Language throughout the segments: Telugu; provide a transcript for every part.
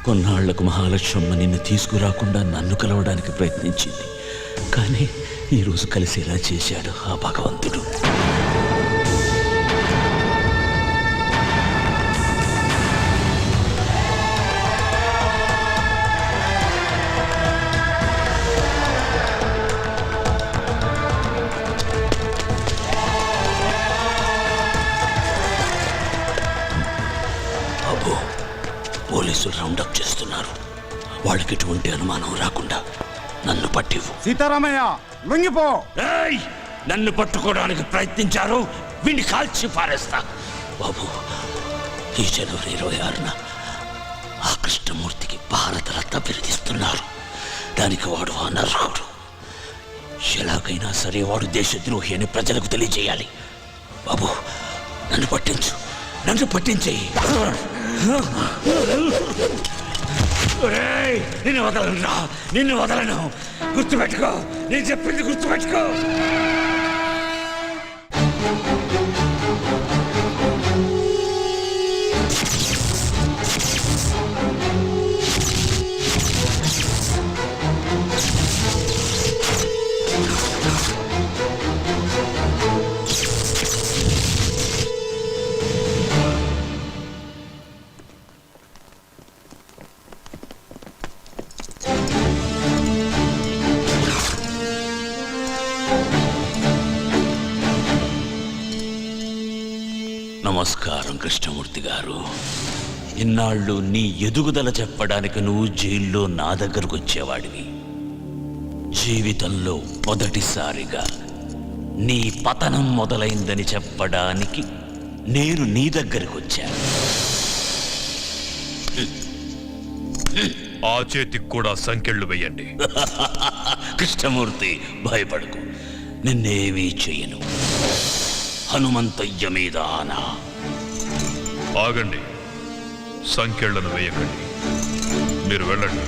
కొన్నాళ్లకు మహాలక్ష్మమ్మ నిన్ను తీసుకురాకుండా నన్ను కలవడానికి ప్రయత్నించింది. కానీ ఈరోజు కలిసేలా చేశాడు ఆ భగవంతుడు. అబ్బో, పోలీసులు రౌండప్ చేస్తున్నారు. వాళ్ళకి ఎటువంటి అనుమానం రాకుండా నన్ను పట్టివు. సీతారామయ్య లొంగిపో. నన్ను పట్టుకోవడానికి ప్రయత్నించారు, వీడిని కాల్చి పారేస్తా. బాబు, ఈ జనవరి 26న ఆ కృష్ణమూర్తికి భారతరత్న బిరుదిస్తున్నారు. దానికి వాడు అనర్హుడు. ఎలాగైనా సరే వాడు దేశద్రోహి అని ప్రజలకు తెలియజేయాలి. బాబు, నన్ను పట్టించు, నన్ను పట్టించేయి. నిన్ను వదలను, నిన్ను వదలను. గుర్తుపెట్టుకో, నేను చెప్పింది గుర్తుపెట్టుకో. నమస్కారం కృష్ణమూర్తి గారు. ఇన్నాళ్ళు నీ ఎదుగుదల చెప్పడానికి నువ్వు జైల్లో నా దగ్గరకు వచ్చేవాడివి. జీవితంలో మొదటిసారిగా నీ పతనం మొదలైందని చెప్పడానికి నేను నీ దగ్గరకు వచ్చాను. ఆ చేతికి కూడా సంకెళ్ళు వేయండి. కృష్ణమూర్తి, భయపడకు, నిన్నేమీ చెయ్యను. హనుమంతయ్య మీద ఆనా. ఆగండి, సంకెళ్లను వేయకండి. మీరు వెళ్ళండి.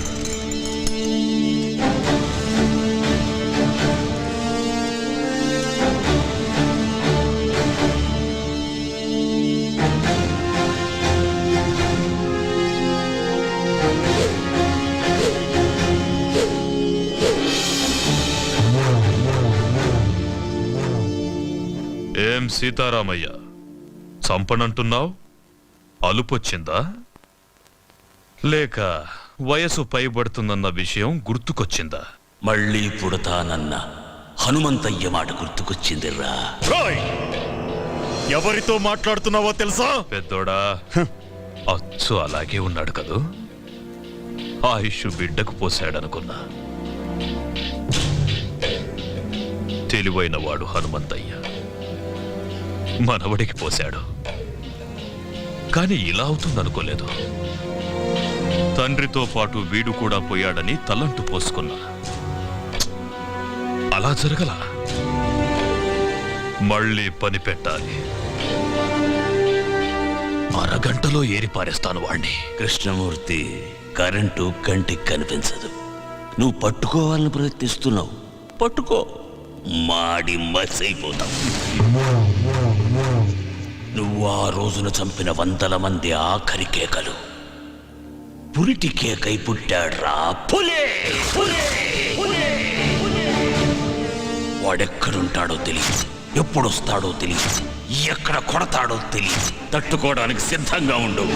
ఏం సీతారామయ్య, చంపనంటున్నావు? అలుపొచ్చిందా? లేక వయసు పైబడుతుందన్న విషయం గుర్తుకొచ్చిందా? మళ్ళీ పుడతానన్న హనుమంతయ్య మాట గుర్తుకొచ్చిందిరా. ఎవరితో మాట్లాడుతున్నావో తెలుసా? పెద్దోడా, అచ్చు అలాగే ఉన్నాడు కదూ. ఆయుష్ బిడ్డకు పోశాడనుకున్నా. తెలివైన వాడు హనుమంతయ్య మనవడికి పోశాడు. కానీ ఇలా అవుతుందనుకోలేదు. తండ్రితో పాటు వీడు కూడా పోయాడని తలంటు పోసుకున్నా. అలా జరగల. మళ్ళీ పని పెట్టాలి. అరగంటలో ఏరిపారేస్తాను వాణ్ణి. కృష్ణమూర్తి, కరెంటు కంటికి కనిపించదు. నువ్వు పట్టుకోవాలని ప్రయత్నిస్తున్నావు. పట్టుకో, మాడి మసైపోతావు. నువ్వు ఆ రోజున చంపిన 100 మంది ఆఖరి కేకలు పురిటి కేకై పుట్టాడ్రా. పులే! వాడెక్కడుంటాడో తెలియదు, ఎప్పుడొస్తాడో తెలియదు, ఎక్కడ కొడతాడో తెలియదు. తట్టుకోవడానికి సిద్ధంగా ఉండు.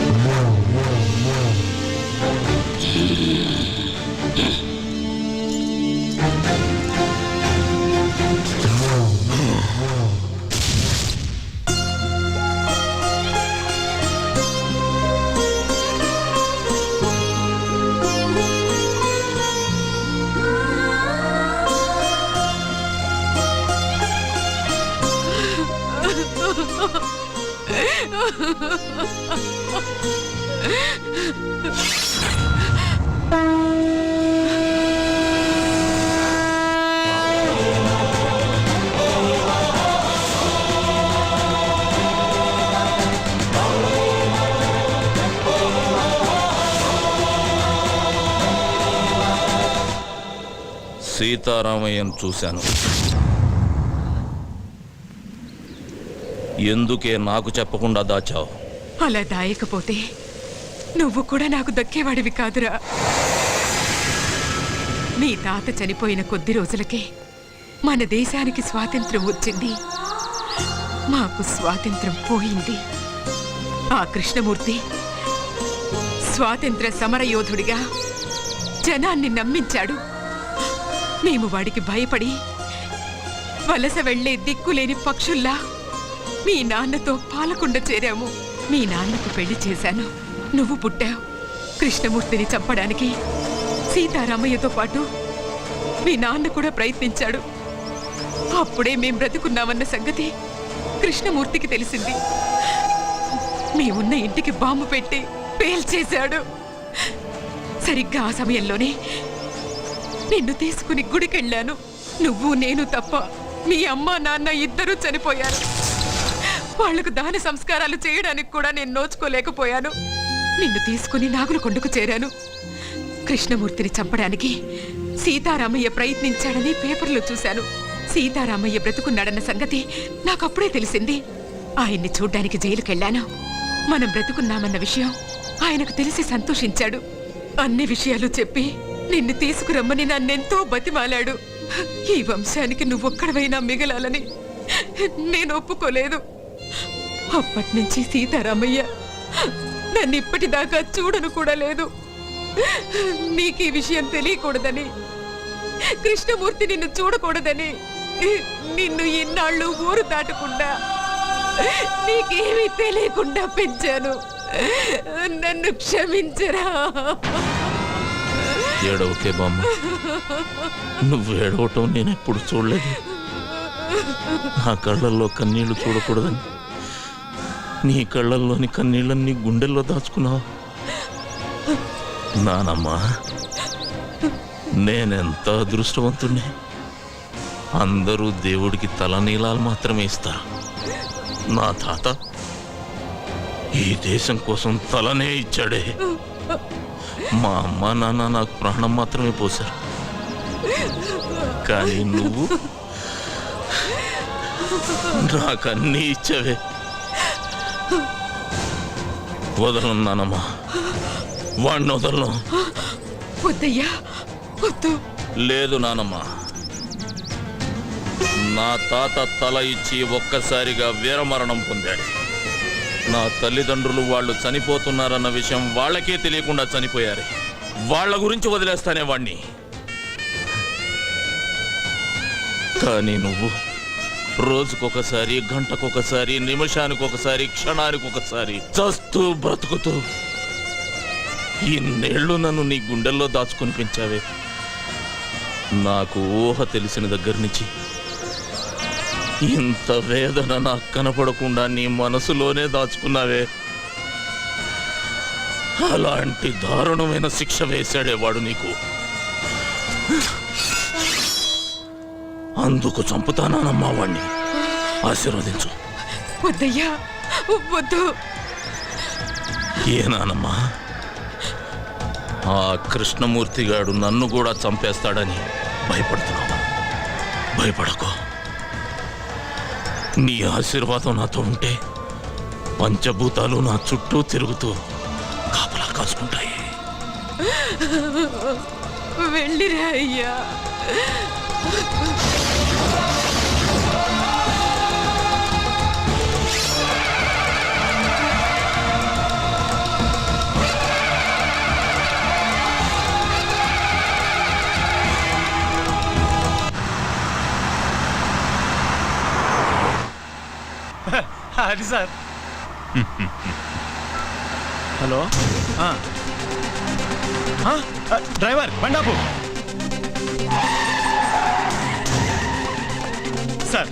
సీతారామయ్యను చూశాను. ఎందుకే నాకు చెప్పకుండా దాచావు? అలా దాయకపోతే నువ్వు కూడా నాకు దక్కేవాడివి కాదురా. మీ తాత చనిపోయిన కొద్ది రోజులకే మన దేశానికి స్వాతంత్రం వచ్చింది. మాకు స్వాతంత్రం పోయింది. ఆ కృష్ణమూర్తి స్వాతంత్ర సమరయోధుడిగా జనాన్ని నమ్మించాడు. మేము వాడికి భయపడి వలస వెళ్లే దిక్కులేని పక్షుల్లా మీ నాన్నతో పాలకుండ చేరాము. మీ నాన్నకు పెళ్లి చేశాను. నువ్వు పుట్టావు. కృష్ణమూర్తిని చంపడానికి సీతారామయ్యతో పాటు మీ నాన్న కూడా ప్రయత్నించాడు. అప్పుడే మేం బ్రతుకున్నామన్న సంగతి కృష్ణమూర్తికి తెలిసింది. మేమున్న ఇంటికి బాంబు పెట్టి పేల్చేశాడు. సరిగ్గా ఆ సమయంలోనే నిన్ను తీసుకుని గుడికెళ్ళాను. నువ్వు నేను తప్ప మీ అమ్మ నాన్న ఇద్దరూ చనిపోయారు. వాళ్లకు దాన సంస్కారాలు చేయడానికి కూడా నేను నోచుకోలేకపోయాను. నిన్ను తీసుకుని నాగులకొండకు చేరాను. కృష్ణమూర్తిని చంపడానికి సీతారామయ్య ప్రయత్నించాడని పేపర్లో చూశాను. సీతారామయ్య బ్రతుకున్నాడన్న సంగతి నాకప్పుడే తెలిసింది. ఆయన్ని చూడ్డానికి జైలుకెళ్ళాను. మనం బ్రతుకున్నామన్న విషయం ఆయనకు తెలిసి సంతోషించాడు. అన్ని విషయాలు చెప్పి నిన్ను తీసుకురమ్మని నన్నెంతో బతిమాలాడు. ఈ వంశానికి నువ్వొక్కడవైనా మిగలాలని నేను ఒప్పుకోలేదు. అప్పటినుంచి సీతారామయ్య నన్ను ఇప్పటిదాకా చూడను కూడా లేదు. నీకు ఈ విషయం తెలియకూడదని, కృష్ణమూర్తి నిన్ను చూడకూడదని నిన్ను ఇన్నాళ్ళు ఊరు దాటకుండా నీకేమీ తెలియకుండా పెంచాను. నన్ను క్షమించరా. ఏడవకే బామ్మ, నువ్వు ఏడవటం నేను ఎప్పుడు చూడలేదు. నా కళ్ళల్లో కన్నీళ్లు చూడకూడదని నీ కళ్ళల్లోని కన్నీళ్ళన్నీ గుండెల్లో దాచుకున్నావు. నానమ్మా, నేనెంత అదృష్టవంతుణ్ణి. అందరూ దేవుడికి తలనీలాలు మాత్రమే ఇస్తారు. నా తాత ఈ దేశం కోసం తలనే ఇచ్చాడే. మా అమ్మ నాన్న నాకు ప్రాణం మాత్రమే పోశారు. కానీ నువ్వు నాకన్నీ ఇచ్చావే. వదలను నానమ్మా, వాడిని వదలను. వద్దయ్యా, వద్దు. లేదు నానమ్మా, నా తాత తల ఇచ్చి ఒక్కసారిగా వీరమరణం పొందాడు. నా తల్లిదండ్రులు వాళ్ళు చనిపోతున్నారన్న విషయం వాళ్ళకే తెలియకుండా చనిపోయారు. వాళ్ళ గురించి వదిలేస్తానే వాణ్ణి. కానీ నువ్వు రోజుకొకసారి, గంటకొకసారి, నిమిషానికొకసారి, క్షణానికొకసారి చస్తూ బ్రతుకుతూ ఇన్నేళ్లు నన్ను నీ గుండెల్లో దాచుకుని పెంచావే. నాకు ఊహ తెలిసిన దగ్గర నుంచి ఇంత వేదన నాకు కనపడకుండా నీ మనసులోనే దాచుకున్నావే. అలాంటి దారుణమైన శిక్ష వేశాడేవాడు నీకు. అందుకు చంపుతానమ్మా వాణ్ణి. ఆశీర్వదించు. వద్దయ్యా, వద్దు. ఏనానమ్మా, ఆ కృష్ణమూర్తిగాడు నన్ను కూడా చంపేస్తాడని భయపడుతున్నావు. భయపడకు. నీ ఆశీర్వాదం నాతో ఉంటే పంచభూతాలు నా చుట్టూ తిరుగుతూ కాపలా కాసుకుంటాయి. వెళ్ళిరా అయ్యా. అది సార్. హలో, డ్రైవర్ బండాపు. సార్,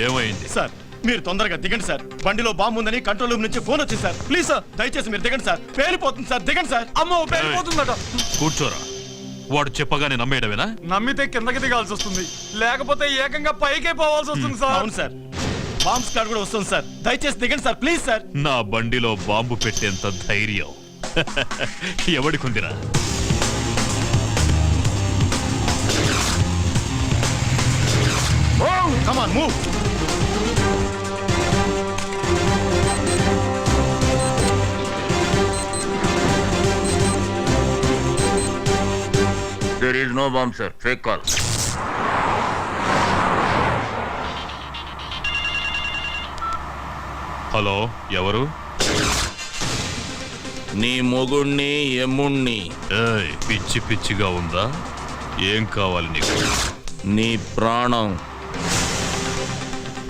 ఏమైంది? సార్ మీరు తొందరగా దిగండి సార్. బండిలో బాంబు ఉందని కంట్రోల్ రూమ్ నుంచి ఫోన్ వచ్చింది సార్. ప్లీజ్ సార్, దయచేసి మీరు దిగండి సార్. పేలిపోతుంది సార్, దిగండి సార్. అమ్మో, పేలిపోతుందట. కూర్చోరా. వాడు చెప్పగానే నమ్మేయడమేనా? నమ్మితే కిందకి దిగాల్సి వస్తుంది, లేకపోతే ఏకంగా పైకే పోవాల్సి వస్తుంది సార్. అవును సార్, బాంబ్ స్క్వాడ్ కూడా వస్తుంది సార్. దయచేసి దిగండి సార్, ప్లీజ్ సార్. నా బండిలో బాంబు పెట్టేంత ధైర్యం ఎవడికుందిరా? Come on, move. There is no bomb sir, fake call. Hello, ఎవరు? నీ మొగుణ్ణి ఎమ్ముణ్ణి. ఏయ్, పిచ్చి పిచ్చిగా ఉందా? ఏం కావాలి నీకు? నీ ప్రాణం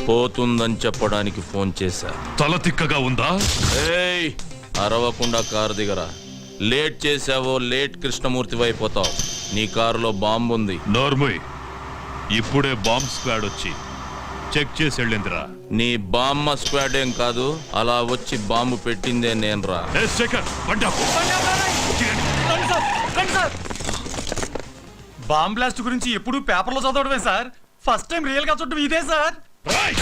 పోతుందని చెప్పడానికి ఫోన్ చేశా. తల తిక్కగా ఉందా? ఏయ్, అరవకుండా కారు దిగరా. లేట్ చేసావో లేట్ కృష్ణమూర్తి అయిపోతావు. నీ కారులో బాంబు ఉంది. నోర్ముయ్, ఇప్పుడే బాంబ్ స్క్వాడ్ వచ్చి చెక్ చేసి వెళ్ళిందిరా. నీ బామ్మ స్క్వాడ్ ఏం కాదు, అలా వచ్చి బాంబు పెట్టిందే నేనురా. ఏ శేఖర్, బండి ఆపు. బాంబ్ బ్లాస్ట్ గురించి ఎప్పుడు పేపర్లో చదవడమే సార్, ఫస్ట్ టైం రియల్ గా చూడడం ఇదే సార్. రేయ్!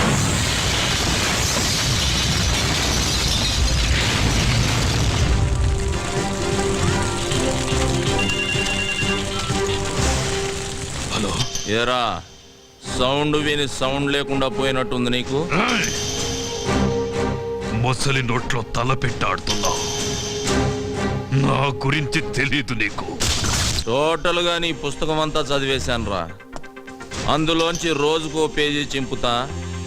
హలో, ఏరా, సౌండ్ విని సౌండ్ లేకుండా పోయినట్టుంది నీకు. రేయ్! మొసలి నోట్లో తల పెట్టాడుతున్నావు. నా గురించి తెలీదు నీకు. టోటల్ గా నీ పుస్తకం అంతా చదివేశానురా. అందులోంచి రోజుకో పేజీ చింపుతా.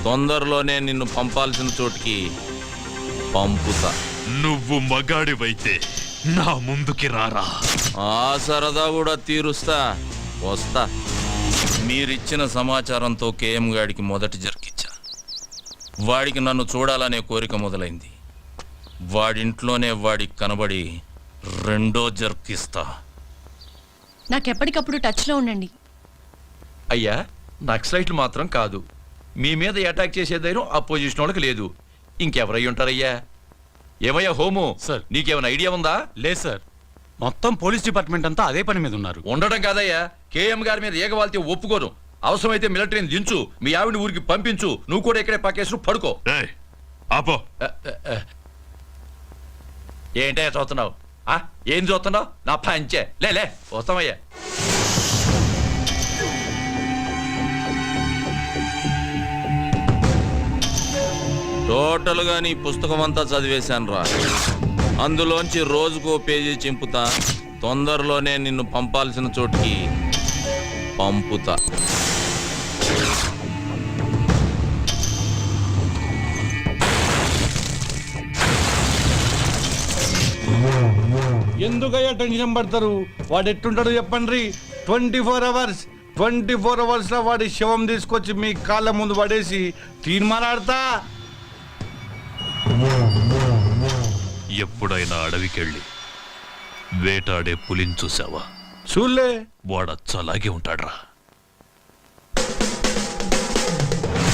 తొందరలోనే నిన్ను పంపాల్సిన చోటికి పంపుతా. నువ్వు మగాడివైతే నా ముందుకి రారా. ఆ సరదా కూడా తీరుస్తా. వస్తా. మీరిచ్చిన సమాచారంతో కేఎం గాడికి మొదటి జర్కిచ్చా. వాడికి నన్ను చూడాలనే కోరిక మొదలైంది. వాడింట్లోనే వాడికి కనబడి రెండో జర్కిస్తా. నాకెప్పటికప్పుడు టచ్లో ఉండండి. అయ్యా, నక్సలైట్లు మాత్రం కాదు, మీ మీద అటాక్ చేసే ధైర్యం అపోజిషన్ వాళ్ళకి లేదు. ఇంకెవరై ఉంటారయ్యా? ఏమయ్యా హోము, సార్. నీకేమైనా ఐడియా ఉందా? లేదు సార్, మొత్తం పోలీస్ డిపార్ట్మెంట్ అంతా అదే పని మీద ఉన్నారు. ఉండడం కాదయ్యా, కేఎం గారి మీద ఏగవాల్తే ఒప్పుకోను. అవసరమైతే మిలిటరీని దించు, మీ ఆవిడ ఊరికి పంపించు, నువ్వు కూడా ఇక్కడే పక్కేసు పడుకో. ఏయ్, ఆపో. ఏంటయ్యా చూస్తున్నావు? ఏం చూస్తున్నావు? నా పంచే లే వస్తామయ్యా. టోటల్ గా నీ పుస్తకం అంతా చదివేశానురా. అందులోంచి రోజుకో పేజీ చింపుతా. తొందరలోనే నిన్ను పంపాల్సిన చోటికి పంపుతా. ఎందుకయ్యా టెన్షన్ పడతారు? వాడు ఎట్టుంటాడు చెప్పండి. 24 అవర్స్ లో వాడి శవం తీసుకొచ్చి మీ కాళ్ళ ముందు పడేసి తీర్మానాడతా. ఎప్పుడైనా అడవికెళ్ళి వేటాడే పులిని చూసావా? చూలే. వాడచ్చలాగే ఉంటాడ్రా.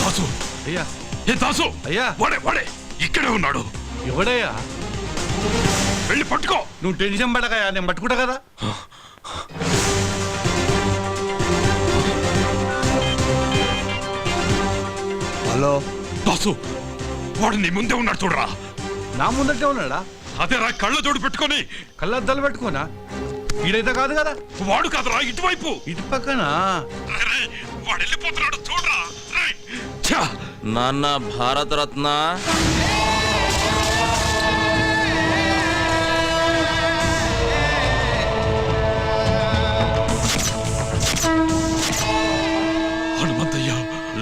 దాసు, అయ్యా, ఏ దాసు, అయ్యా. వాడే ఇక్కడే ఉన్నాడు. ఎవడయ్యా? వెళ్ళి పట్టుకో. నువ్వు టెన్షన్ పడకయ్యా, నేను పట్టుకుంటా కదా. హలో దాసు, వాడు నీ ముందే ఉన్నాడు చూడరా. నా ముందటే ఉన్నాడా? అదేరా, కళ్ళ జోడు పెట్టుకొని. కళ్ళద్దాలు పెట్టుకోనా? ఈడైతే కాదు కదా. వాడు కాదురా, ఇటువైపు. ఇటు పక్కన. రేయ్, వాడు వెళ్ళిపోతున్నాడు చూడరా. రేయ్, ఛా! నాన్న భారతరత్న, హనుమంతయ్య,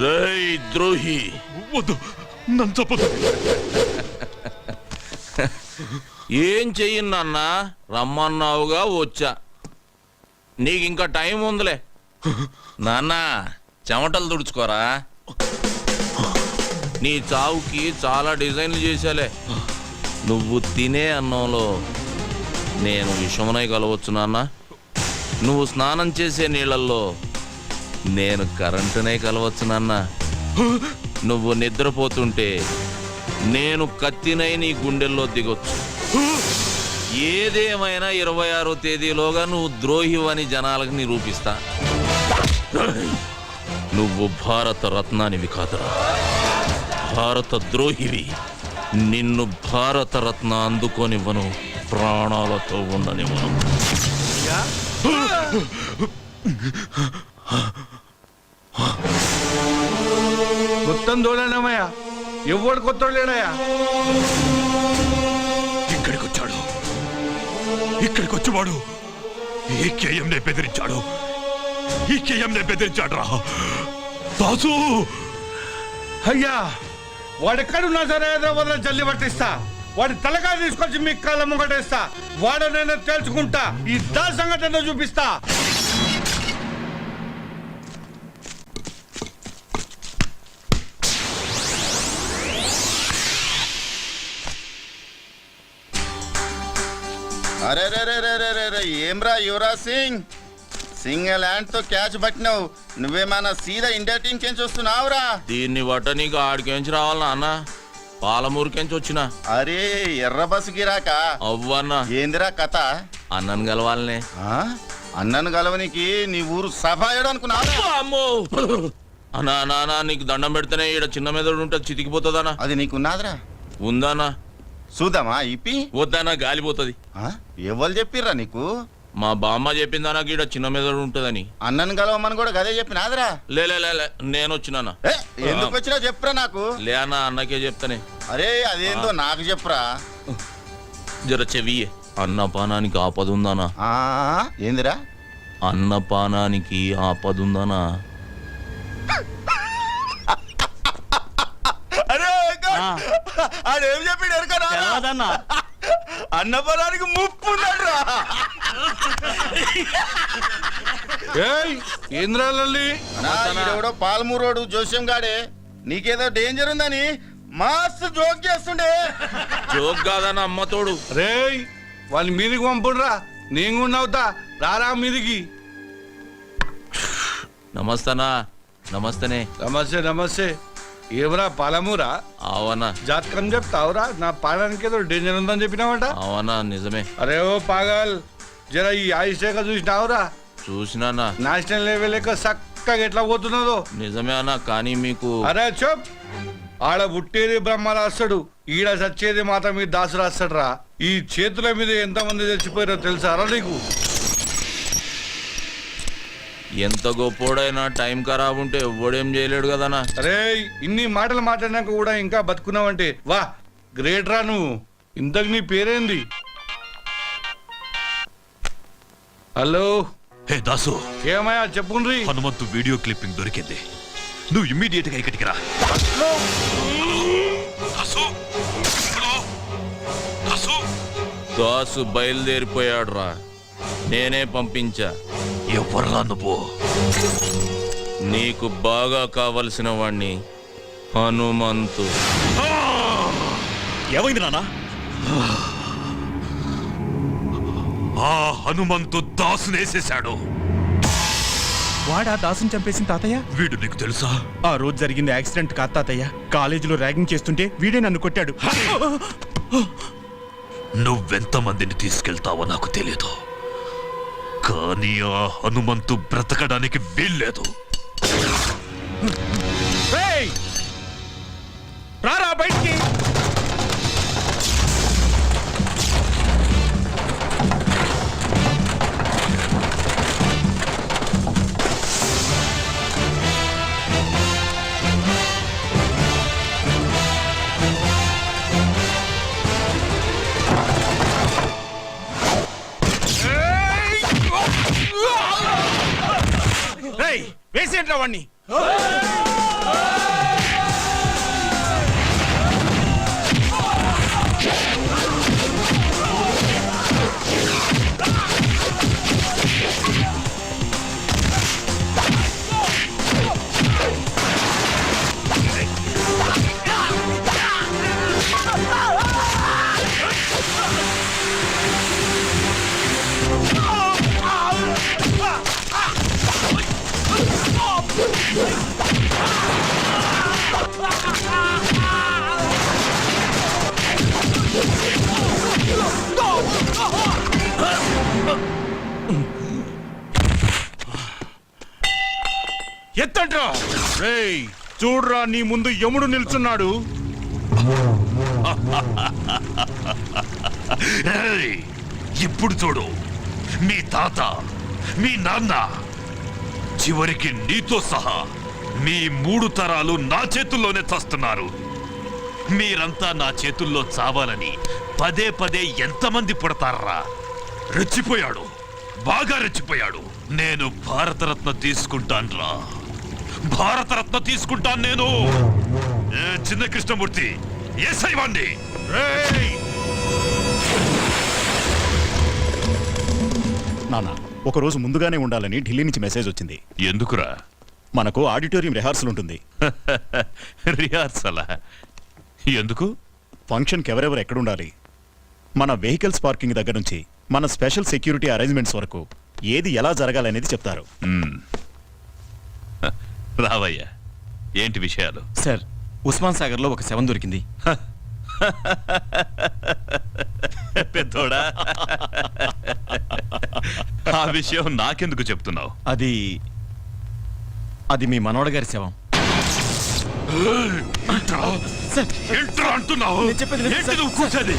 రేయ్ ద్రోహి, వద్దు, నన్ను చంపదు. ఏం చెయ్యను నాన్న? రమ్మన్నావుగా వచ్చా. నీకు ఇంకా టైం ఉందిలే. నాన్న, చెమటలు తుడుచుకోరా. నీ చావుకి చాలా డిజైన్లు చేశాలే. నువ్వు తినే అన్నంలో నేను విషమునై కలవచ్చు నాన్న. నువ్వు స్నానం చేసే నీళ్ళల్లో నేను కరెంటునై కలవచ్చు నాన్న. నువ్వు నిద్రపోతుంటే నేను కత్తినై నీ గుండెల్లో దిగొచ్చు. ఏదేమైనా 26వ తేదీలోగా నువ్వు ద్రోహివని జనాలకు నిరూపిస్తా. నువ్వు భారత రత్నానివి కాదురా, భారత ద్రోహివి. నిన్ను భారత రత్న అందుకోనివ్వను, ప్రాణాలతో ఉండనివ్వను. మొత్తం దోళనమయ్యా, ఎవడు కొత్త లేడయ్యా. ఇక్కడికి వచ్చి వాడు ఈ కేఎంనే బెదిరించాడు. ఈ కేఎంనే బెదిరించాడ్రా దాసు. అయ్యా వాడెక్కడున్నా సరే హైదరాబాద్ జల్లి పట్టిస్తా. వాడి తలకాయ తీసుకొచ్చి మీ కాళ్ళ ముంగటేస్తా. వాడు నేను తేల్చుకుంటా. ఈ దా సంగతి ఏందో చూపిస్తా. అరే రే రే రే రే రే రే ఏమ్రా యువరాజ్ సింగ్ సింగిల్ హ్యాండ్ తో క్యాచ్ పట్టినావు. నువ్వేమన్నా సీదా ఇండియా టీం కెంచి వస్తున్నావురా? దీన్ని బట్ట నీకు ఆడికెంచి రావాలన్నా అన్న, పాలమూరుకెంచి వచ్చిన. అరే ఎర్ర బస్సు గిరాక అవ్వన్నా ఏందిరా కథ? అన్నను కలవాలనే. ఆ? అన్నను గలవనికి నీ ఊరు సభాయడు అనుకున్నావు? అమ్మో అన్నా నాన్న నీకు దండం పెడితేనే ఈడ చిన్న మెదడు ఉంటే చితికిపోతుందన్నా. అది నీకున్నాదిరా? ఉందానా? చూద్దామా ఇప్పి? వద్దన్నా గాలిపోతుంది. ఎవరు చెప్పిర్రా నీకు? మా బామ్మ చెప్పిందన్నా ఈడ చిన్న మెదడు ఉంటుందని. అన్నను గలవమని కూడా గదే చెప్పినాదిరా? లే లే లే, లే నేను వచ్చినానా. ఎందుకు వచ్చినా చెప్పురా నాకు. లే అన్న అన్నకే చెప్తానే. అరే అదేందో నాకు చెప్పురా. జర చెవి అన్నపానానికి ఆపదుందానా? ఆ ఏందిరా? అన్నపానానికి ఆపదుందానా? అరే అదేం చెప్పాడు ఎరకనా? అన్నపరానికి ముప్పు ఉన్నాడురా. ఏయ్ ఏంద్రాలల్లి ఈడెవడో పాలమూరోడు జోస్యం గాడే నీకేదో డేంజర్ ఉందని మస్తు జోక్ చేస్తుండే. జోక్ కాదన్న అమ్మతోడు. రేయ్ వాళ్ళని మీదికి పంపుడురా. నేను కూడా నవ్వుతా. రారా మీదికి. నమస్తనా. నమస్తనే. నమస్తే నమస్తే. ఏవరా పాలమూరా? అవనా జాతకం చెప్తావురా? నా పాలనకి ఏదో డేంజర్ ఉందని చెప్పినావట. అవనా నిజమే. అరే ఓ పాగల్ జర ఈ ఆయుష్ రేఖ చూసినావురా? చూసినానా. నేషనల్ లెవెల్ లెక్క చక్కగా ఎట్లా పోతున్నదో. నిజమే అన్న, కానీ మీకు అరే చెప్. ఆడ పుట్టేది బ్రహ్మ రాస్తాడు, ఈడ చచ్చేది మాత్రం మీ దాసు రాస్తాడు రా. ఈ చేతుల మీద ఎంతమంది చచ్చిపోయారో తెలుసారా నీకు? ఎంత గొప్పోడైనా టైం ఖరాబ్ ఉంటే ఎవ్వడేం చేయలేడు కదనా. అరే ఇన్ని మాటలు మాట్లాడినాక కూడా ఇంకా బతుకున్నావంటే వా గ్రేట్ రా నువ్వు. ఇంతకు నీ పేరేంది? హలో హే దాసు, ఏమయ్యా చెప్పుండ్రి. హనుమంతు వీడియో క్లిప్పింగ్ దొరికింది. నువ్వు ఇమ్మీడియట్ గా ఇక్కడికి రా. దాసు, హలో? దాసు? దాసు బయలుదేరిపోయాడు రా. నేనే పంపించా. ఎవర్రా నువ్వు? నీకు బాగా కావలసిన వాణ్ణి, హనుమంతు. ఏమైంది నాన్న? ఆ హనుమంతు దాసునేసేశాడు. వాడా దాసుని చంపేసిన తాతయ్య? వీడు నీకు తెలుసా? ఆ రోజు జరిగింది యాక్సిడెంట్ కాదు తాతయ్య. కాలేజీలో ర్యాగింగ్ చేస్తుంటే వీడే నన్ను కొట్టాడు. నువ్వెంతమందిని తీసుకెళ్తావో నాకు తెలియదు, కానీ ఆ హనుమంతు బ్రతకడానికి వీల్లేదు. రారా బయటికి. వేసేంట్రా వాణ్ణి. ఎత్తండ్రా. రేయ్ చూడ్రా, నీ ముందు యముడు నిల్చున్నాడు. ఏయ్, ఇప్పుడు చూడు, మీ తాత, మీ నాన్న, చివరికి నీతో సహా మీ 3 తరాలు నా చేతుల్లోనే చస్తున్నారు. మీరంతా నా చేతుల్లో చావాలని పదే పదే ఎంతమంది పుడతారా? రెచ్చిపోయాడు. బాగా రెచ్చిపోయాడు. నేను భారతరత్న తీసుకుంటాన్రా, భారతరత్న తీసుకుంటాను నేను. ఏ చిన్న కృష్ణమూర్తి ఎస్ఐ వాణ్ణి. రేయ్! నాన్న ఒకరోజు ముందుగానే ఉండాలని ఢిల్లీ నుంచి మెసేజ్ వచ్చింది. ఎందుకురా? మనకు ఆడిటోరియం రిహార్సల్ ఉంటుంది. రిహార్సలా? ఎందుకు? ఫంక్షన్కి ఎవరెవరు ఎక్కడుండాలి, మన వెహికల్స్ పార్కింగ్ దగ్గర నుంచి మన స్పెషల్ సెక్యూరిటీ అరేంజ్మెంట్స్ వరకు ఏది ఎలా జరగాలనేది చెప్తారు. రావయ్యా, ఏంటి విషయాలు? సార్, ఉస్మాన్ సాగర్ లో ఒక శవం దొరికింది. పెద్దోడా, ఆ విషయం నాకెందుకు చెప్తున్నావు? అది మీ మనవడ గారి శవం. ఏంట్రా అంటున్నావు? నేను చెప్పేది వినండి, ఏంటి సార్. నువ్వు కూర్చోది?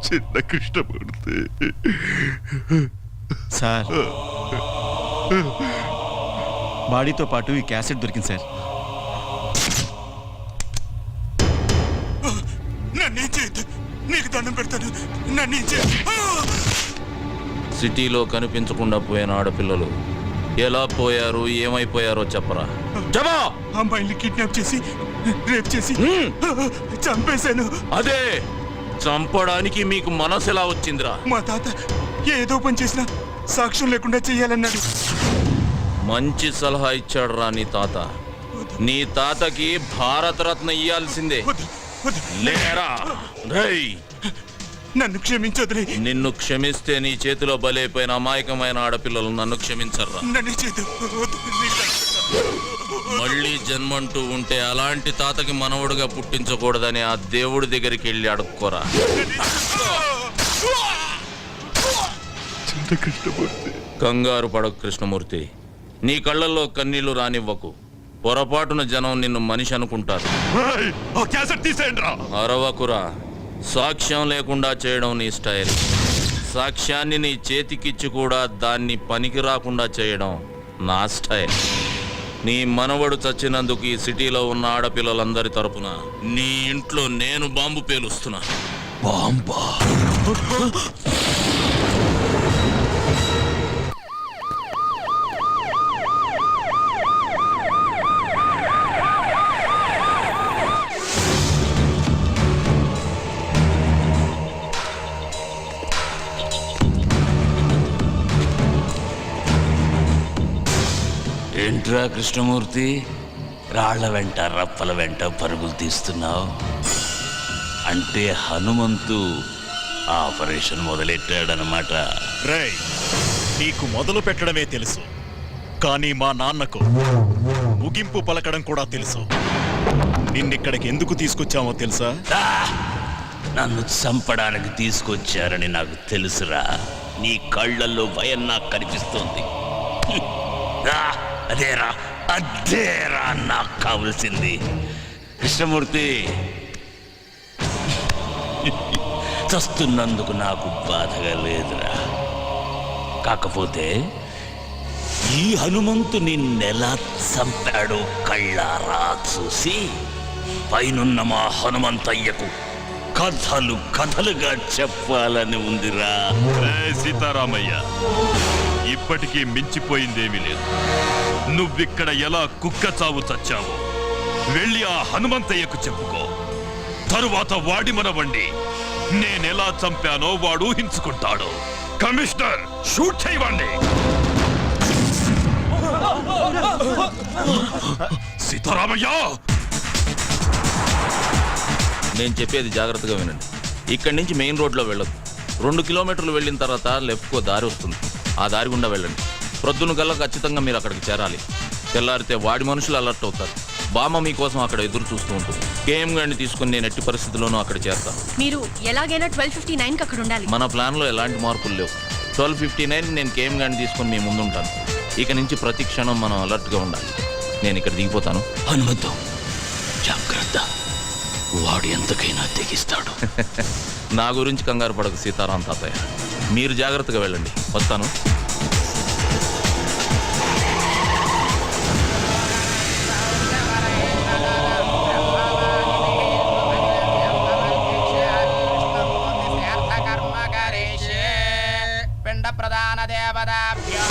చిన్న కృష్ణమూర్తి. సార్, బాడీతో పాటు ఈ క్యాసెట్ దొరికింది సార్. నీకు దండం పెడతాను, నన్ను సిటీలో కనిపించకుండా పోయిన ఆడపిల్లలు ఎలా పోయారు, ఏమైపోయారో చెప్పరా. చెప్పా. అమ్మాయిని కిడ్నాప్ చేసి రేప్ చేసి చంపేశాను. అదే చంపడానికి మీకు మనసు ఎలా వచ్చిందిరా? మా తాత ఏదో పని చేసినా సాక్ష్యం లేకుండా చెయ్యాలన్నాడు. మంచి సలహా ఇచ్చాడు రా నీ తాత. నీ తాతకి భారతరత్న ఇయ్యాల్సిందే. వద్దు, వద్దు. లేరా రేయ్. నన్ను క్షమించొద్దు. నిన్ను క్షమిస్తే నీ చేతిలో బలైపోయిన అమాయకమైన ఆడపిల్లలు నన్ను క్షమించర్రా. నన్ను చేద్దు. మళ్ళీ జన్మంటూ ఉంటే అలాంటి తాతకి మనవడుగా పుట్టించకూడదని ఆ దేవుడి దగ్గరికి వెళ్ళి అడుక్కోరా. కంగారు పడకు కృష్ణమూర్తి. నీ కళ్ళల్లో కన్నీళ్లు రానివ్వకు. పొరపాటున జనం నిన్ను మనిషి అనుకుంటారు. అరవకురా. సాక్ష్యం లేకుండా చేయడం నీ స్టైల్. సాక్ష్యాన్ని నీ చేతికిచ్చి కూడా దాన్ని పనికి రాకుండా చేయడం నా స్టైల్. నీ మనవడు చచ్చినందుకు ఈ సిటీలో ఉన్న ఆడపిల్లలందరి తరపున నీ ఇంట్లో నేను బాంబు పేలుస్తున్నా. బాంబా? ఏంట్రా కృష్ణమూర్తి, రాళ్ల వెంట రప్పల వెంట పరుగులు తీస్తున్నావు? అంటే హనుమంతు ఆపరేషన్ మొదలెట్టాడనమాట. రేయ్, నీకు మొదలు పెట్టడమే తెలుసు, కానీ మా నాన్నకు ముగింపు పలకడం కూడా తెలుసు. నిన్నిక్కడికి ఎందుకు తీసుకొచ్చామో తెలుసా? నన్ను చంపడానికి తీసుకొచ్చారని నాకు తెలుసురా. నీ కళ్ళల్లో భయం నాకు కనిపిస్తోంది. అదేరా నాకు కావలసింది. కృష్ణమూర్తి, చస్తున్నందుకు నాకు బాధగా లేదురా. కాకపోతే ఈ హనుమంతు నిన్నెలా చంపాడో కళ్ళారా చూసి పైనున్న మా హనుమంతయ్యకు కథలు కథలుగా చెప్పాలని ఉందిరా. సీతారామయ్య, ఇప్పటికీ మించిపోయిందేమీ లేదు. నువ్విక్కడ ఎలా కుక్క చావు చచ్చావో వెళ్ళి ఆ హనుమంతయ్యకు చెప్పుకో. తరువాత వాడి మనవండి నేనెలా చంపానో వాడు ఊహించుకుంటాడు. కమిషనర్, షూట్ చేయవండి. సీతారామయ్య, నేను చెప్పేది జాగ్రత్తగా వినండి. ఇక్కడి నుంచి మెయిన్ రోడ్లో వెళ్ళదు. 2 కిలోమీటర్లు వెళ్ళిన తర్వాత లెఫ్ట్కో దారి వస్తుంది. ఆ దారి గుండా వెళ్ళండి. ప్రొద్దున కల్లా ఖచ్చితంగా మీరు అక్కడికి చేరాలి. తెల్లారితే వాడి మనుషులు అలర్ట్ అవుతారు. బామ్మ మీకోసం అక్కడ ఎదురు చూస్తూ ఉంటుంది. కేఎం గారిని తీసుకుని నేను ఎట్టి పరిస్థితుల్లోనూ అక్కడ చేస్తాను. మీరు ఎలాగైనా 12:59 అక్కడ ఉండాలి. మన ప్లాన్లో ఎలాంటి మార్పులు లేవు. 12:59 నేను కేఎం గారిని తీసుకుని మీ ముందు ఉంటాను. ఇక నుంచి ప్రతి క్షణం మనం అలర్ట్గా ఉండాలి. నేను ఇక్కడ దిగిపోతాను. హనుమంతు, జాగ్రత్త. వాడు ఎంతకైనా తెగిస్తాడు. నా గురించి కంగారు పడకు సీతారాం తాతయ్య, మీరు జాగ్రత్తగా వెళ్ళండి, వస్తాను. పిండ ప్రధాన దేవతాభ్యో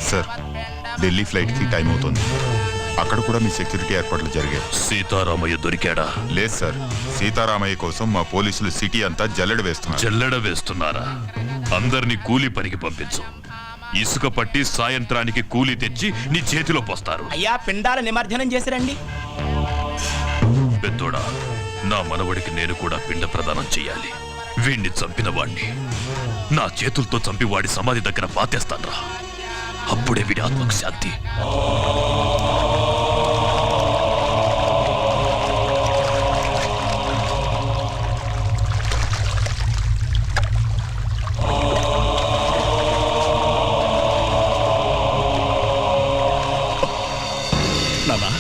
సార్, ఢిల్లీ ఫ్లైట్ కి టైం అవుతుంది. అక్కడ కూడా మీ సెక్యూరిటీ ఏర్పాట్లు జరిగాయి. సీతారామయ్య దొరికాడా? లేదు సార్, సీతారామయ్య కోసం మా పోలీసులు సిటీ అంతా జల్లెడ వేస్తున్నారు. జల్లెడ వేస్తున్నారా? అందరినీ కూలీ పనికి పంపించు. ఇసుక పట్టి సాయంత్రానికి కూలీ తెచ్చి నీ చేతిలో పోస్తారు. అయ్యా, పిండాల నిమజ్జనం చేసిరండి. పెద్దోడా, నా మనవడికి నేను కూడా పిండ ప్రదానం చెయ్యాలి. వీణ్ణి చంపిన వాణ్ణి నా చేతులతో చంపి వాడి సమాధి దగ్గర పాతేస్తాన్రా. అప్పుడే వీడి ఆత్మకు శాంతి. నానా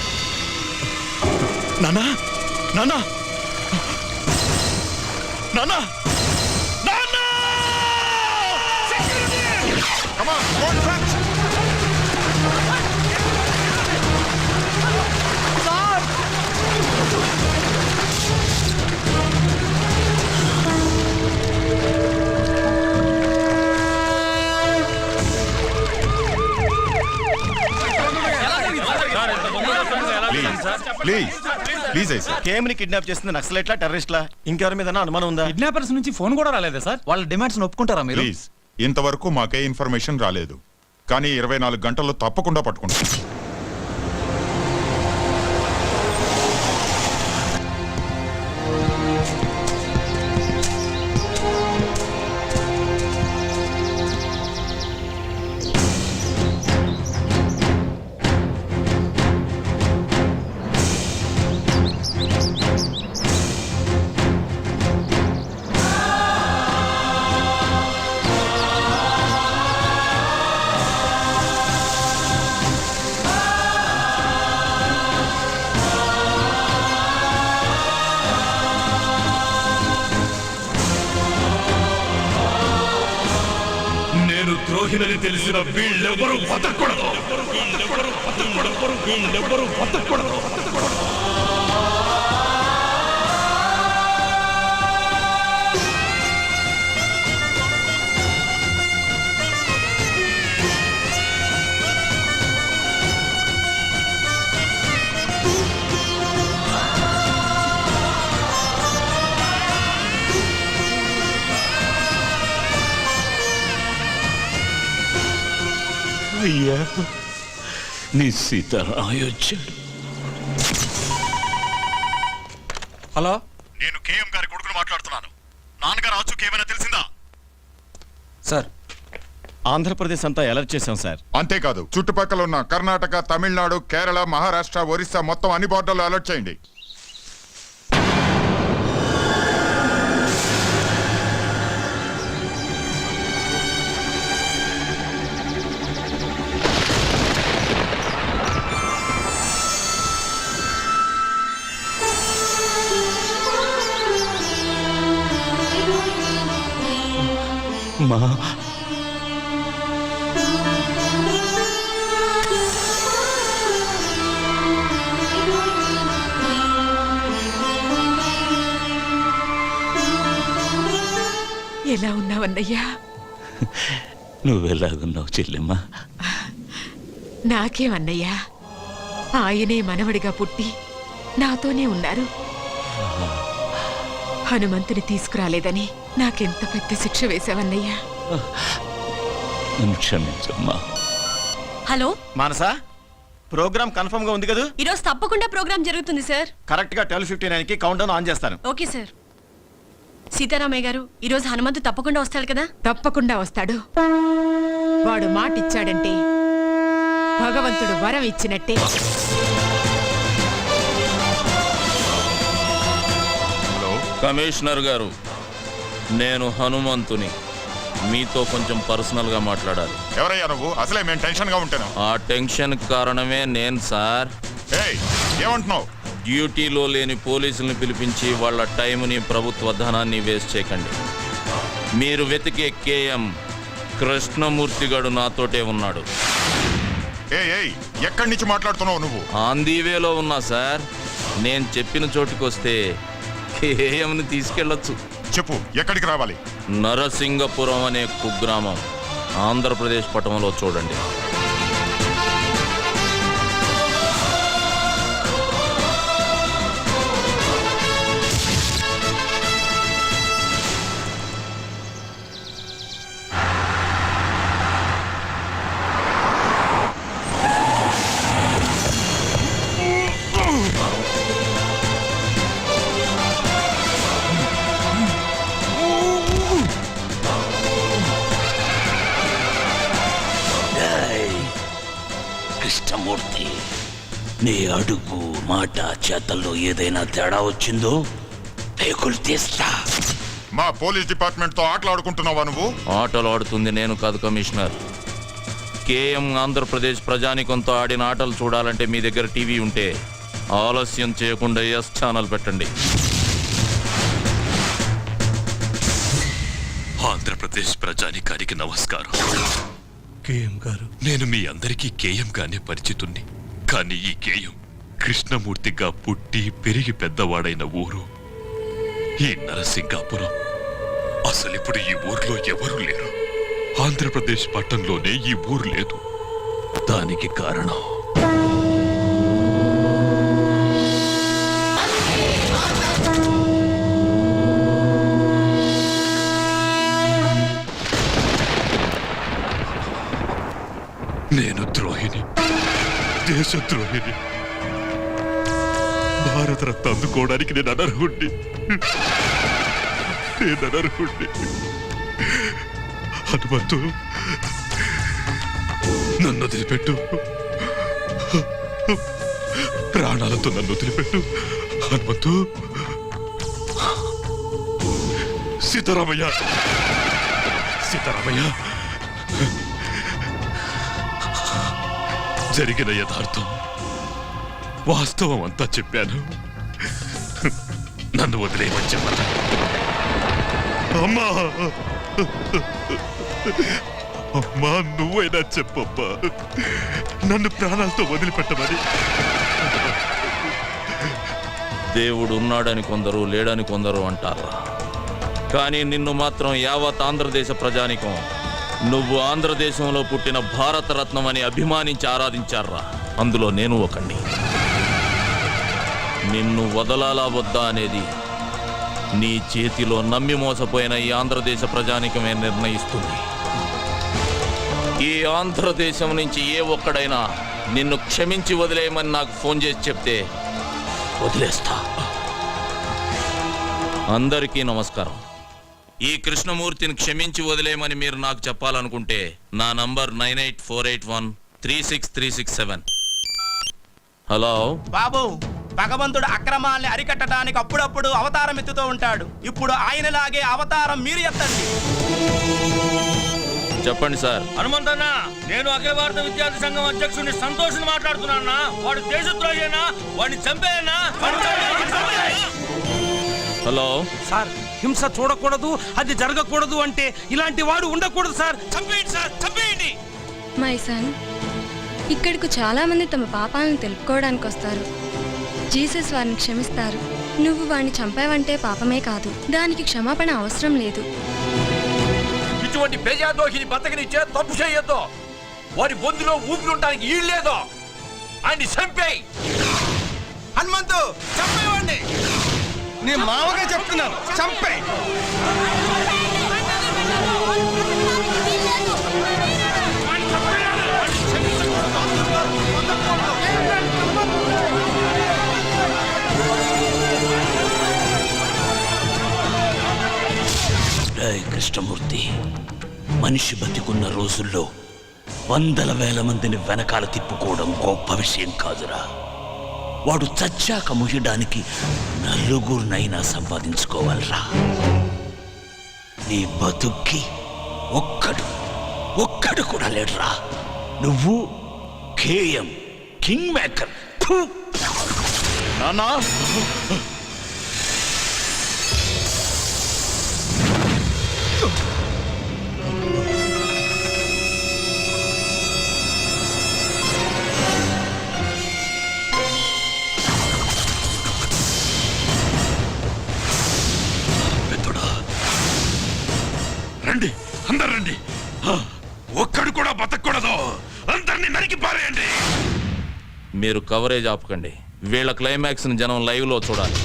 నానా నానా నానా నానా! ప్లీజ్ ప్లీజ్ అయ్యి సార్. కేమ్ని కిడ్నాప్ చేస్తుంది నక్సలైట్లా, టెర్రరిస్ట్లా, ఇంకెవరి మీద అనుమానం ఉందా? కిడ్నాపర్స్ నుంచి ఫోన్ కూడా రాలేదా సార్? వాళ్ళ డిమాండ్స్ ఒప్పుకుంటారా మీరు? ప్లీజ్, ఇంతవరకు మాకే ఇన్ఫర్మేషన్ రాలేదు, కానీ 24 గంటల్లో తప్పకుండా పట్టుకుంటాం. ద్రోహినని తెలిసిన వీళ్ళెవరూ బతకూడదు. వీళ్ళెవరూ బతకూడదు. అయ్యా, నీ సీతారామయ్య వచ్చాడు. హలో, నేను కేఎం గారి కొడుకును మాట్లాడుతున్నాను. నాన్నగారు ఆచూకీ ఏమైనా తెలిసిందా? సార్, ఆంధ్రప్రదేశ్ అంతా అలర్ట్ చేశాం సార్. అంతేకాదు, చుట్టుపక్కల ఉన్న కర్ణాటక, తమిళనాడు, కేరళ, మహారాష్ట్ర, ఒరిస్సా మొత్తం అన్ని బోర్డర్లు అలర్ట్ చేయండి. మా ఎలా ఉన్నావన్నయ్యా? నువ్వెలాగున్నావు చెల్లెమ్మా? నాకేమన్నయ్యా, ఆయనే మనవడిగా పుట్టి నాతోనే ఉన్నారు. హనుమంతుని తీసుకురాలేదని నాకెంత పెద్ద శిక్ష వేశావన్నయ్యా. నన్ను క్షమించమ్మా. హలో మానసా, ప్రోగ్రామ్ కన్ఫర్మ్ గా ఉంది కదా? ఈరోజు తప్పకుండా ప్రోగ్రామ్ జరుగుతుంది సార్. కరెక్ట్ గా 12:59 కి కౌంట్ డౌన్ ఆన్ చేస్తాను. Okay sir. సీతారామయ్య గారు, ఈరోజు హనుమంతు తప్పకుండా వస్తాడు కదా? తప్పకుండా వస్తాడు. వాడు మాటిచ్చాడంటే భగవంతుడు వరం ఇచ్చినట్టే. హలో కమిషనర్ గారు, నేను హనుమంతుని. మీతో కొంచెం పర్సనల్గా మాట్లాడాలి. ఎవరయ్యా నువ్వు? అసలే మేము టెన్షన్ గా ఉంటాను. ఆ టెన్షన్ కారణమే నేను సార్. ఏయ్, ఏమంటున్నావు? డ్యూటీలో లేని పోలీసుల్ని పిలిపించి వాళ్ళ టైంని, ప్రభుత్వ ధనాన్ని వేస్ట్ చేయకండి. మీరు వెతికే కేఎం కృష్ణమూర్తి గడు నాతోటే ఉన్నాడు. ఏయ్, ఎక్కడి నుంచి మాట్లాడుతున్నావు నువ్వు? ఆంధీవేలో ఉన్నా సార్. నేను చెప్పిన చోటుకొస్తే కేఎంని తీసుకెళ్ళొచ్చు. చెప్పు, ఎక్కడికి రావాలి? నరసింగపురం అనే కుగ్రామం ఆంధ్రప్రదేశ్ పట్టణంలో చూడండి. కృష్ణమూర్తి, నీ అడుగు మాట చేతల్లో ఏదైనా తేడా వచ్చిందో పేకులు తీస్తా. మా పోలీస్ డిపార్ట్మెంట్ తో ఆటలాడుకుంటున్నావా నువ్వు? ఆటలు ఆడుతుంది నేను కాదు కమిషనర్. కేఎం ఆంధ్రప్రదేశ్ ప్రజానికంతో ఆడిన ఆటలు చూడాలంటే మీ దగ్గర టీవీ ఉంటే ఆలస్యం చేయకుండా ఎస్ ఛానల్ పెట్టండి. ఆంధ్రప్రదేశ్ ప్రజానికానికి నమస్కారం. కేఎం గారు, నేను మీ అందరికీ కేఎం గానే పరిచితుణ్ణి. కానీ ఈ కేఎం కృష్ణమూర్తిగా పుట్టి పెరిగి పెద్దవాడైన ఊరు ఈ నరసింగాపురం. అసలిప్పుడు ఈ ఊర్లో ఎవరూ లేరు. ఆంధ్రప్రదేశ్ పట్టణంలోనే ఈ ఊరు లేదు. దానికి కారణం నేను ద్రోహిని, దేశద్రోహిని. భారతరత్న అందుకోవడానికి నేను అనర్హుణ్ణి. హనుమంతు, నన్ను వదిలిపెట్టు. ప్రాణాలతో నన్ను వదిలిపెట్టు హనుమంతు. సీతారామయ్య, సీతారామయ్య, జరిగిన యథార్థం వాస్తవం అంతా చెప్పాను. నన్ను వదిలేయమని చెప్పాను. అమ్మా, అమ్మా, నువ్వైనా చెప్పమ్మా, నన్ను ప్రాణాలతో వదిలిపెట్టమని. దేవుడు ఉన్నాడని కొందరు, లేడని కొందరు అంటారా. కానీ నిన్ను మాత్రం యావత్ ఆంధ్రదేశ ప్రజానికం నువ్వు ఆంధ్రదేశంలో పుట్టిన భారతరత్నం అని అభిమానించి ఆరాధించారా. అందులో నేను ఒకండి. నిన్ను వదలాలా వద్దా అనేది నీ చేతిలో నమ్మి మోసపోయిన ఈ ఆంధ్రదేశ ప్రజానికమే నిర్ణయిస్తుంది. ఈ ఆంధ్రదేశం నుంచి ఏ ఒక్కడైనా నిన్ను క్షమించి వదిలేయమని నాకు ఫోన్ చేసి చెప్తే వదిలేస్తా. అందరికీ నమస్కారం. ఈ కృష్ణమూర్తిని క్షమించి వదిలేయమని మీరు నాకు చెప్పాలనుకుంటే నా నంబర్ 9848136367. హలో బాబు, భగవంతుడు అక్రమాల్ని అరికట్టడానికి అప్పుడప్పుడు అవతారం ఎత్తుతూ ఉంటాడు. ఇప్పుడు ఆయనలాగే అవతారం మీరు ఎత్తండి. చెప్పండి సార్. హనుమంతన్న, నేను అఖిల భారత విద్యార్థి సంఘం అధ్యక్షుడిని సంతోష్ మాట్లాడుతున్నా. వాడు దేశద్రోహేనా? వాడిని చంపేయనా? హలో సార్, హింస చూడకూడదు, అది జరగకూడదు అంటే ఇలాంటి వాడు ఉండకూడదు సార్. చంపేయండి సార్, చంపేయండి. మై సన్, ఇక్కడకు చాలా మంది తమ పాపాలను తెలుపుకోవడానికి వస్తారు. జీసస్ వారిని క్షమిస్తారు. నువ్వు వాడిని చంపావంటే పాపమే కాదు, దానికి క్షమాపణ అవసరం లేదు. ఇటువంటి ప్రజాద్రోహిని బతకనిచ్చే తప్పు చేయొద్దు. వారి బొందులో ఊపిరుంటానికి ఈళ్ళేదో. ఆయన్ని చంపేయి. హనుమంతు, చంపేవాడిని. నీ మామగా చెప్తున్నాను, చంపే. కృష్ణమూర్తి, మనిషి బతికున్న రోజుల్లో వందల వేల మందిని వెనకాల తిప్పుకోవడం గొప్ప విషయం కాదురా. వాడు చచ్చాక ముయ్యడానికి నలుగురినైనా సంపాదించుకోవాలరా. నీ బతుక్కి ఒక్కడు కూడా లేడురా. నువ్వు కేఎం కింగ్ మేకర్. నాన్నా పెద్దోడా రండి, అందరు రండి. ఒక్కడు కూడా బతకూడదు, అందరినీ నరికి పారేయండి. మీరు కవరేజ్ ఆపకండి. వీళ్ళ క్లైమాక్స్ ని జనం లైవ్ లో చూడాలి.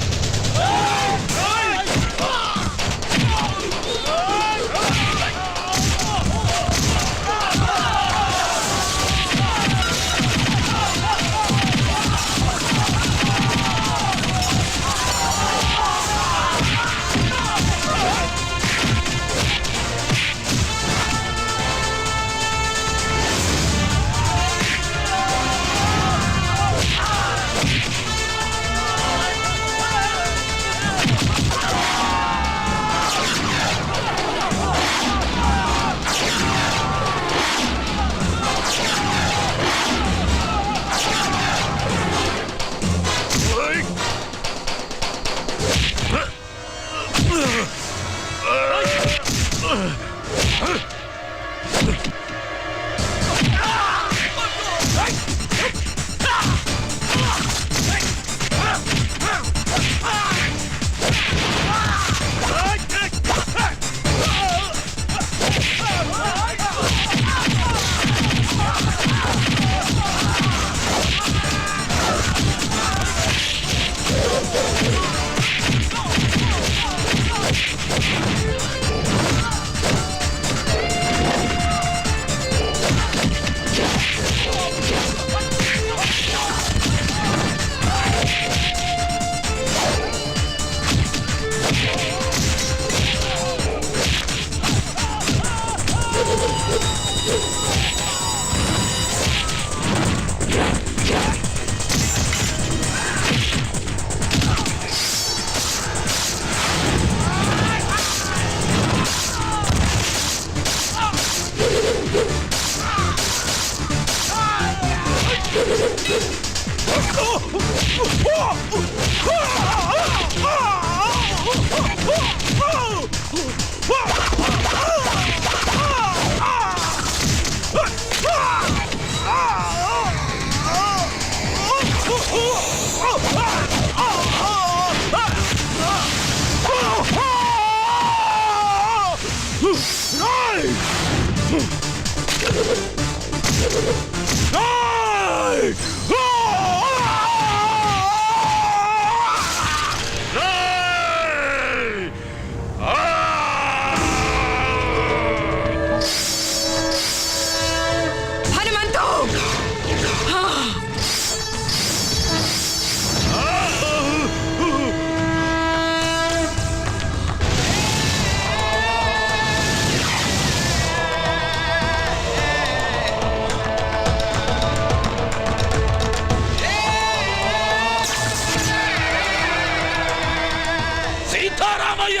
సీతారామయ్య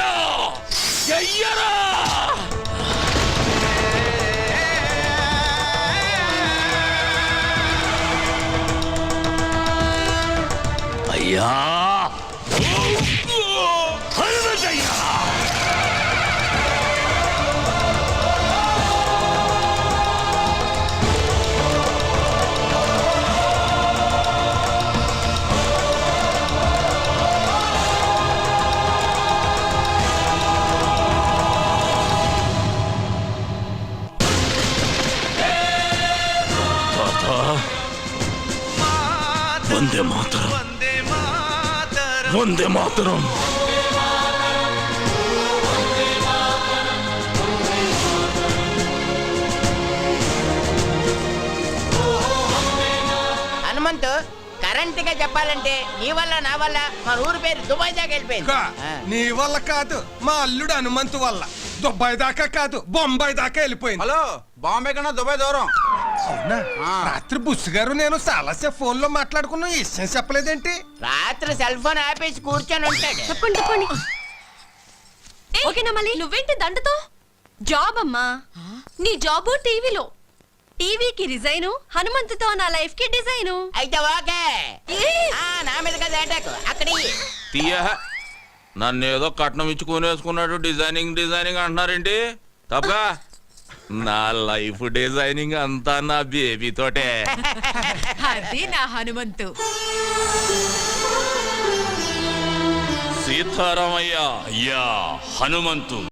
చెయ్యరా! అయ్యా హనుమంతయ్యా! వందే మాతరం, వందే మాతరం. హనుమంతు, కరెంట్ గా చెప్పాలంటే నీ వల్ల నా వల్ల మన ఊరి పేరు దుబాయ్ దాకా వెళ్ళిపోయింది. నీ వల్ల కాదు, మా అల్లుడు హనుమంతు వల్ల దుబాయ్ దాకా కాదు, బొంబాయి దాకా వెళ్ళిపోయింది. హలో, బాంబే కన్నా దుబాయ్ దూరం. అవునా? రాత్రి బుస్సు గారు నేను చాలాసేపు ఫోన్ లో మాట్లాడుకున్నా, విషయం చెప్పలేదేంటి? రాత్రి సెల్ ఫోన్ ఆపేసి కూర్చొని ఉంటాడు. చెప్పండి చెప్పండి. ఓకేనా మళ్ళీ నువ్వేంటి దండతో జాబ్ అమ్మా నీ జాబు టీవీలో టీవీకి రిజైను హనుమంతుతో నా లైఫ్ కి డిజైను అయితే ఓకే నా మీద కదా అటాక్ అక్కడ తీయ నన్ను ఏదో కట్నం ఇచ్చుకునేసుకున్నాడు డిజైనింగ్ అంటున్నారేంటి తప్పగా నా లైఫ్ డిజైనింగ్ అంతా నా బేబీ తోటే. అది నా హనుమంతు. సీతారామయ్య అయ్యా హనుమంతు